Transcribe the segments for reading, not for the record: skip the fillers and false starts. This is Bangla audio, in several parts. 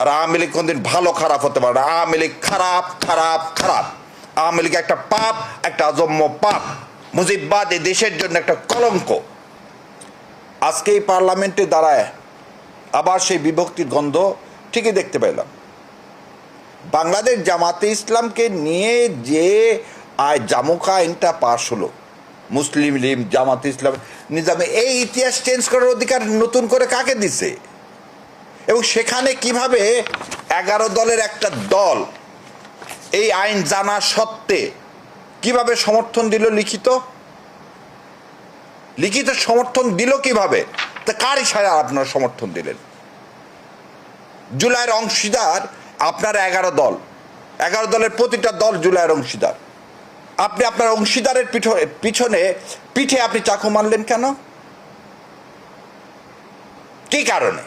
আর আওয়ামী লীগ কোনদিন ভালো খারাপ হতে পারে না। আওয়ামী লীগ খারাপ খারাপ খারাপ। আওয়ামী লীগ একটা পাপ, একটা অজম্য পাপ। মুজিববাদ এই দেশের জন্য একটা কলঙ্ক। আজকে এই পার্লামেন্টে দাঁড়ায় আবার সেই বিভক্তির গন্ধ ঠিকই দেখতে পেলাম। বাংলাদেশ জামাতে ইসলামকে নিয়ে যে জামুকা আইনটা পাশ হলো, মুসলিম লীগ জামাতে ইসলাম নিজামে, এই ইতিহাস চেঞ্জ করার অধিকার নতুন করে কাকে দিছে? এবং সেখানে কিভাবে 11 দলের একটা দল এই আইন জানা সত্ত্বে কিভাবে সমর্থন দিল? লিখিত সমর্থন দিল কিভাবে? তা কার ইশারায় আপনারা সমর্থন দিলেন? জুলাইয়ের অংশীদার আপনার 11 দল, 11 দলের প্রতিটা দল জুলাইয়ের অংশীদার। আপনি আপনার অংশীদারের পিঠে আপনি চাকু মারলেন কেন? কি কারণে?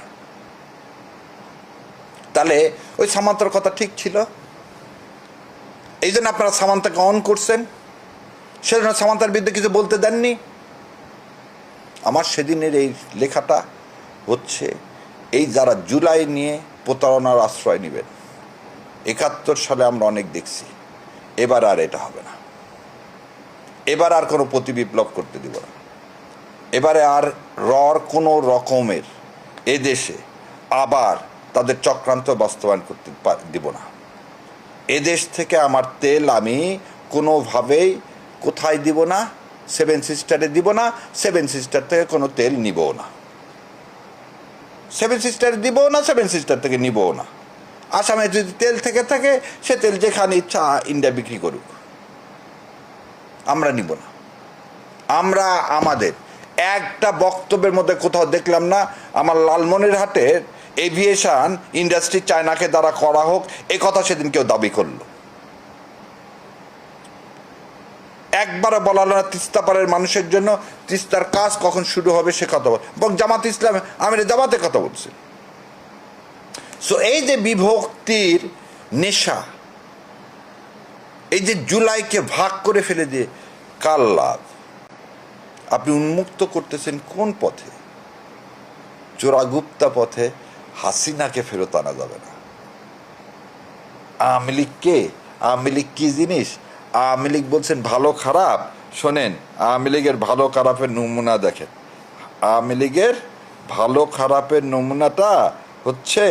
তাহলে ওই সামান্তার কথা ঠিক ছিল, এই জন্য আপনারা সামান্তাকে অন করছেন, সেজন্য সামান্তার বিরুদ্ধে কিছু বলতে দেননি। আমার সেদিনের এই লেখাটা হচ্ছে এই যারা জুলাই নিয়ে প্রতারণার আশ্রয় নেবেন। 71 সালে আমরা অনেক দেখছি, এবার আর এটা হবে না। এবার আর কোনো প্রতিবিপ্লব করতে দিব না। এবারে আর কোনো রকমের এদেশে আবার তাদের চক্রান্ত বাস্তবায়ন করতে দিব না। এদেশ থেকে আমার তেল আমি কোনোভাবেই কোথায় দিব না? 7 সিস্টারে দিব না। 7 সিস্টার থেকে কোনো তেল নিবও না। 7 সিস্টারে দিবও না, 7 সিস্টার থেকে নিবও না। আসামে যদি তেল থেকে থাকে, সে তেল যেখানে ইচ্ছা ইন্ডিয়া বিক্রি করুক, আমরা নিব না। আমরা আমাদের একটা বক্তব্যের মধ্যে কোথাও দেখলাম না আমার লালমনিরহাটের এভিয়েশন ইন্ডাস্ট্রি চায়নাকে দ্বারা করা হোক, এ কথা সেদিন কেউ দাবি করলো। একবারও বলা না তিস্তা পাড়ের মানুষের জন্য তিস্তার কাজ কখন শুরু হবে সে কথা বল। এবং জামাত ইসলাম আমি জামাতের কথা বলছি। সো এই যে বিভক্তির নেশা, এই যে জুলাইকে ভাগ করে ফেলে দিয়ে কার লাভ? আপনি উন্মুক্ত করতেছেন কোন পথে? চোরাগুপ্তা পথে। হাসিনাকে ফেরত আনা যাবে না। আওয়ামী লীগকে, আওয়ামী লীগ কি জিনিস? আওয়ামী লীগ বলছেন ভালো খারাপ। শোনেন, আওয়ামী লীগের ভালো খারাপের নমুনা দেখেন। আওয়ামী লীগের ভালো খারাপের নমুনাটা হচ্ছে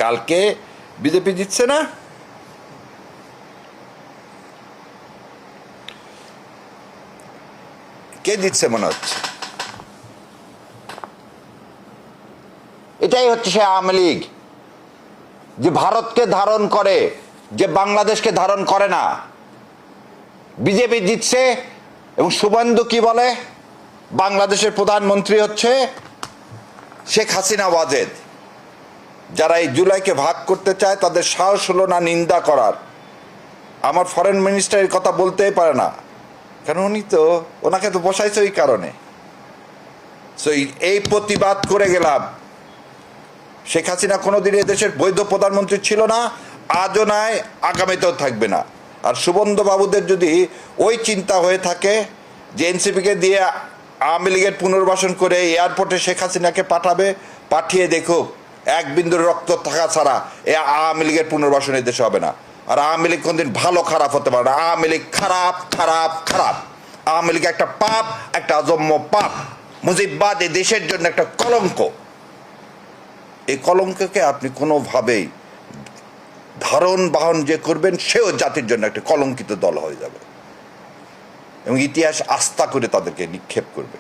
কালকে বিজেপি জিতছে না, কে জিতছে মনে হচ্ছে? এটাই হচ্ছে সে আওয়ামী লীগ যে ভারতকে ধারণ করে, যে বাংলাদেশকে ধারণ করে না। বিজেপি জিতছে এবং শুভেন্দু কি বলে? বাংলাদেশের প্রধানমন্ত্রী হচ্ছে শেখ হাসিনা ওয়াজেদ। যারা এই জুলাইকে ভাগ করতে চায় তাদের সাহস হলো না নিন্দা করার। আমার ফরেন মিনিস্টার এই কথা বলতেই পারে না, কারণ ওনাকে তো বসাইছে ওই কারণে। সো এই প্রতিবাদ করে গেলাম। শেখ হাসিনা কোনোদিন এদেশের বৈধ প্রধানমন্ত্রী ছিল না, আজও নাই, আগামীতেও থাকবে না। আর শুভেন্দু বাবুদের যদি ওই চিন্তা হয়ে থাকে যে এনসিপিকে দিয়ে আওয়ামী লীগের পুনর্বাসন করে এয়ারপোর্টে শেখ হাসিনাকে পাঠিয়ে দেখুক, এক বিন্দুর রক্ত থাকা ছাড়া এ আওয়ামী লীগের পুনর্বাসন এদেশে হবে না। আর আওয়ামী লীগ কোনদিন ভালো খারাপ হতে পারে না। আওয়ামী লীগ খারাপ খারাপ খারাপ। আওয়ামী লীগ একটা পাপ, একটা অজম্য পাপ। মুজিববাদ এই দেশের জন্য একটা কলঙ্ক। এই কলঙ্ককে আপনি কোনোভাবেই ধারণ বাহন যে করবেন, সেও জাতির জন্য একটা কলঙ্কিত দল হয়ে যাবে এবং ইতিহাস আস্থা করে তাদেরকে নিক্ষেপ করবে।